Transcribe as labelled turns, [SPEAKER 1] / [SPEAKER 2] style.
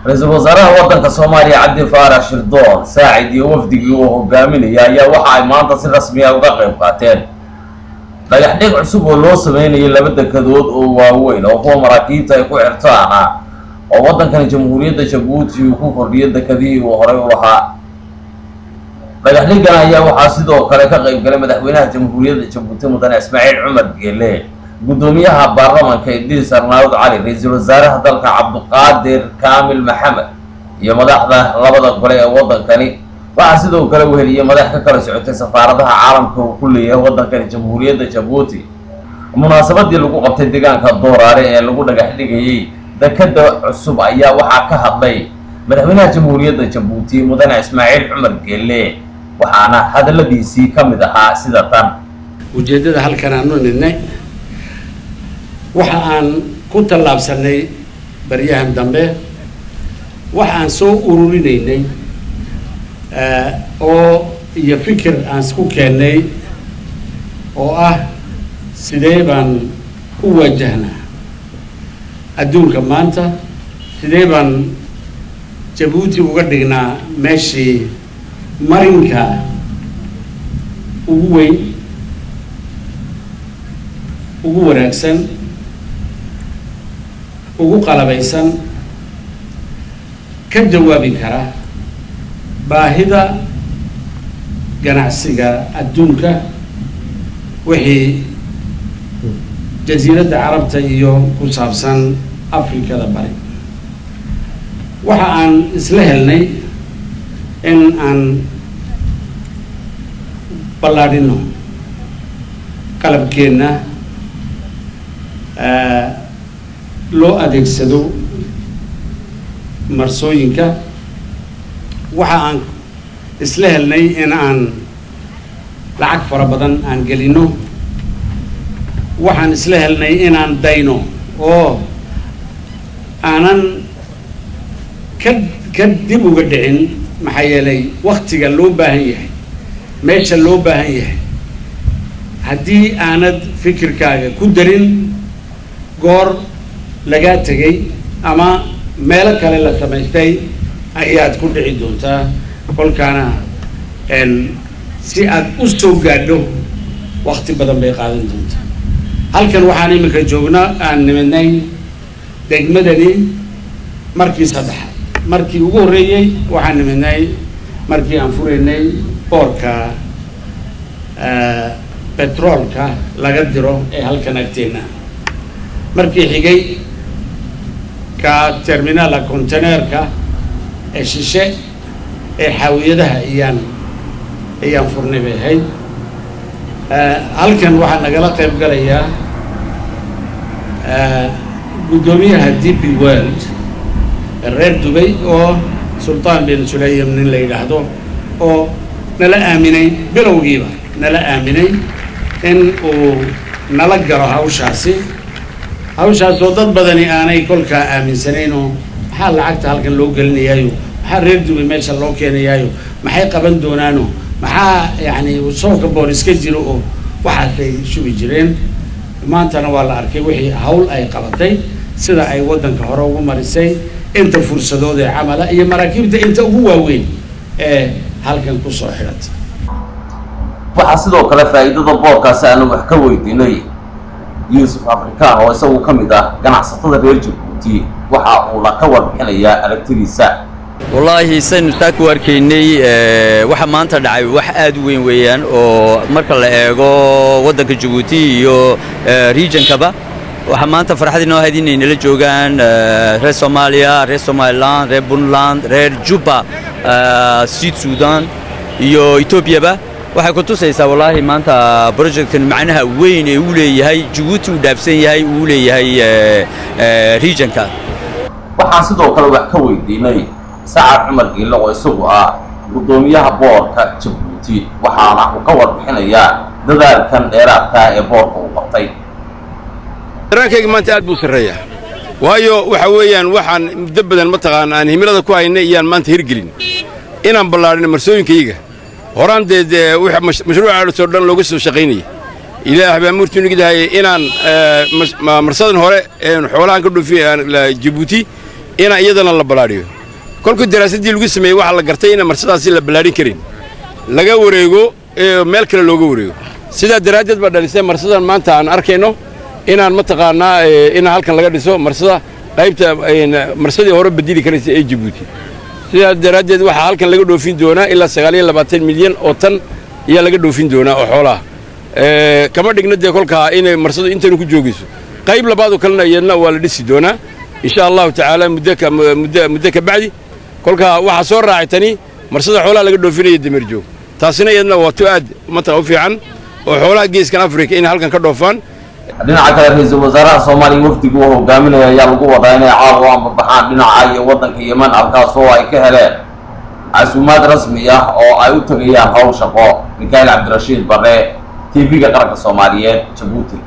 [SPEAKER 1] رئيس الوزراء waddanka Soomaaliya Cabdi Faarax Shirdoon saacid iyo wafdigii uu hogaaminayay ayaa waxa ay maanta si rasmi ah uga qayb qaateen dhagax dhig cusub oo loo sameeyay laba dekedood oo waaweyn oo kuwa maraakiibta ay ku xirtaan oo waddankan Jamhuuriyadda Djibouti uu ku kordhiyay dekadii uu horay u lahaa dhagax dhigan ayaa waxa sidoo kale ka qayb galay madaxweynaha Jamhuuriyadda Djibouti Mudane Ismaaciil Cumar Geele gudoomiyaha baarlamaanka Idris Arnaud Ali ra'iisul wasaaraha dalka Cabdiqaadir Kaamil Maxamed iyo madaxda labada gole ee waddankani waxa sidoo kale weheliyay madax ka kala socotay safaaradaha caalamka oo ku leeyahay waddankan Jamhuuriyadda Djibouti munaasabadii lagu qabtay deegaanka Dooraare ee lagu dhagax dhigayay dekada cusub ayaa waxa ka hadlay madaxweynaha Jamhuuriyadda Djibouti Mudane Ismaaciil Cumar Geele waxaana hadaladiisii kamid ahaa sida tan
[SPEAKER 2] ujeedada halkan aanu ninay waxa aan ku talaabsanay baryahan dambe waxa aan soo ururinaynay oo iyo fikir aan isku keenay oo ah sidee baan u wajahnaa adduunka maanta sidee baan Djibouti uga dhignaa meeshii marinka ugu weyn ugu wanaagsan ugu qalabaysan ka jawaabi kara baahida ganacsiga adduunka wixii jasiiradda carabta iyo ku saabsan Afrikada bari waxa aan isla helnay in aan ballaadhino qalabkeena loo adeegsado marsooyinka waxa aan isla helnay in aan lacag fara badan aan gelino waxaan isla helnay in aan dayno oo aanan ka dib uga dhicin maxaa yeelay waqtiga loo baahan yahay meesha loo baahan yahay haddii aanad fikirkaaga ku darin goor laga tagay ama meelo kale la samaystay ayaad ku dhici doontaa kolkaana si aad u soo gaadho waqti badan bay qaadan doontaa halkan waxaan iminka joognaa aan nimadnay degmadani markii saddexaad markii ugu horeeyay waxaan nimadnay markii aan furaynay boorka petroolka laga diro ee halkan agteena markii xigay ka terminala containerka ee shishe ee xawiyadaha ayaan furnay bay ahayd halkan waxaa nagala qayb galayaa gudoomiyaha DP World reer Dubai oo Sultan bin Sulaym nin la yiraahdo oo nala aaminay bilowgiiba nala aaminay in uu nala galo hawshaasi oo dad badani aanay kolka aaminsanayno maxaa lacagta halkan loo gelinayo maxaa reer Dubai meesha loo keenayo maxay qaban doonaano maxaa yani soo ka boor iska jiro oo waxay shubi jireen maantana waa la arkay wixii hawl ay qabatay sida ay waddanka hore ugu marisay inta fursadooda ee amala iyo maraakiibta inta ugu waaweyn ee halkan ku soo xidhatay
[SPEAKER 1] waxa sidoo kale faa'iidada boorkaas aan wax ka weydiinay Yusuf Afrikaan oo isagu kamid ah ganacsatada reer Djibouti waxa uu la ka warbixinayaa aragtidiisa
[SPEAKER 3] wallahi san taku arkaynay waxa maanta dhacay wax aad u weyn weeyaan oo marka la eego waddanka Djibouti iyo regionkaba waxa maanta farxad inoo hayd inay la joogaan reer Soomaaliya reer Somaliland reer Puntland reer Juba South Sudan iyo Ethiopia waxay ku tusaysaa wallahi maanta projectkan macnaha weyn ee uu leeyahay Djibouti uu dhaafsan yahay uu leeyahay regionka
[SPEAKER 1] waxaan sidoo kale wax ka weydiinay Saacad Cumar Geele oo isagu ah gudoomiyaha boorka Djibouti waxaana uu ka warbixinayaa dadaalkan dheeraadka ee boorka uu qabtay
[SPEAKER 4] dareenkayga maanta aad buu sareeyaa waayo waxa weeyaan waxaan muddo badan ma taqaan aan himilada ku haynay iyaan maanta hirgelin inaan ballaarino marsooyinkayga horaan wixii mashruuca soo dhan looga soo shaqeynay ilaahay baa murtinigidahay inaan marsadan hore xoolahan ka dhufiyay Djibouti ina iyadana la ballaadhiyo kolkii daraasadii lagu sameeyey waxaa la gartay ina marsadaasi la ballaadhin karin laga wareego meel kale looga wareego sidaa daraaddeed baa dhalisay marsadan maanta aan arkayno inaan mataqaanaa in halkan laga dhiso marsada qaybta marsadii hore bedeli karaysa ee Djibouti sidaa daraaddeed waxaa halkan laga dhoofin doonaa ilaa 29 milyan oo tan ayaa laga dhoofin doonaa oo xoolaha kama dhigna dee kolkaa inay marsadu intaynu ku joogayso qayb labaad oo kalena iyadna waa la dhisi doonaa insha allahu tacaala muddo ka bacdi kolkaa waxaa soo raacay tani marsada xoolaha laga dhoofinaya dameerjoog taasina iyadna waa tu aad u fiican oo xoolaha geeskan Afrika in halkan ka dhoofaan
[SPEAKER 1] dhinaca kale ra'iisul wasaaraha Soomaaliya wafdigu uu hogaaminayo ayaa lagu wadaa inay caawa ama baxaan dhinaca iyo wadanka Yemen halkaas oo ay ka heleen casuumaad rasmi ah oo ay u tagayaan hawl shaqo Mikael Cabdirashiid Bare TV-ga qaranka Soomaaliyeed Djibouti